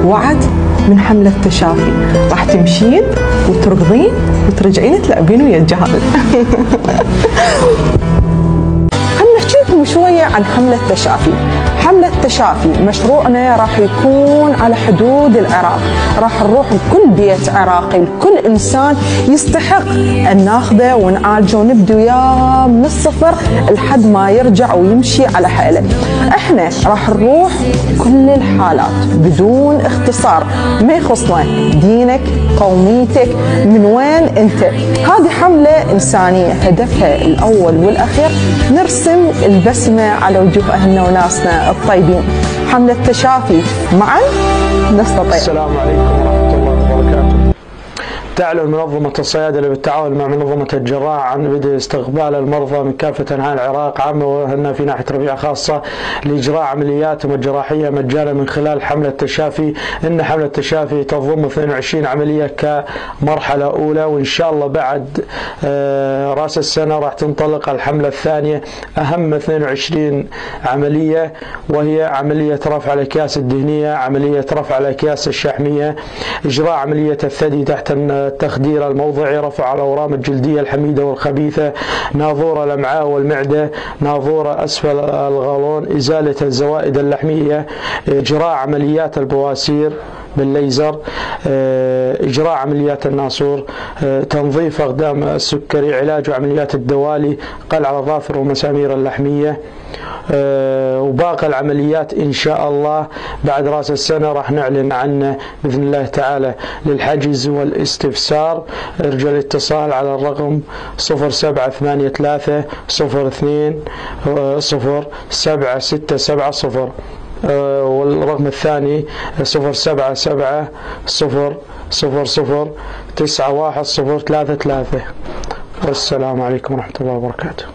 وعد من حملة تشافي، راح تمشين وتركضين وترجعين تلعبين ويا الجهاز. خلنا نحكي لكم شوية عن حملة تشافي. حملة تشافي مشروعنا راح يكون على حدود العراق، راح نروح لكل بيت عراقي، لكل إنسان يستحق أن ناخذه ونعالجه ونبدو وياه من الصفر لحد ما يرجع ويمشي على حيله. احنا راح نروح كل الحالات بدون اختصار، ما يخصنا دينك، قوميتك، من وين انت. هذه حملة إنسانية هدفها الأول والأخير نرسم البسمة على وجوه أهلنا وناسنا الطيبين. حملة تشافي، معا نستطيع. السلام عليكم ورحمة الله وبركاته. تعلن منظمة الصيادلة بالتعاون مع منظمة الجراح عن بدء استقبال المرضى من كافة أنحاء العراق عامة وهن في ناحية ربيع خاصة لإجراء عملياتهم الجراحية مجانا من خلال حملة تشافي. إن حملة تشافي تضم 22 عملية كمرحلة أولى، وإن شاء الله بعد رأس السنة راح تنطلق الحملة الثانية أهم 22 عملية، وهي عملية رفع الأكياس الدهنية، عملية رفع الأكياس الشحمية، إجراء عملية الثدي تحت التخدير الموضعي، رفع الأورام الجلدية الحميدة والخبيثة، ناظور الأمعاء والمعدة، ناظور أسفل الغالون، إزالة الزوائد اللحمية، إجراء عمليات البواسير بالليزر، إجراء عمليات الناسور، تنظيف أقدام السكري، علاج وعمليات الدوالي، قلع الأظافر ومسامير اللحمية، وباقي العمليات إن شاء الله بعد رأس السنة راح نعلن عنه بإذن الله تعالى. للحجز والاستفسار ارجو الاتصال على الرقم 0783 02 076770، والرقم الثاني 077 000 91 033. والسلام عليكم ورحمة الله وبركاته.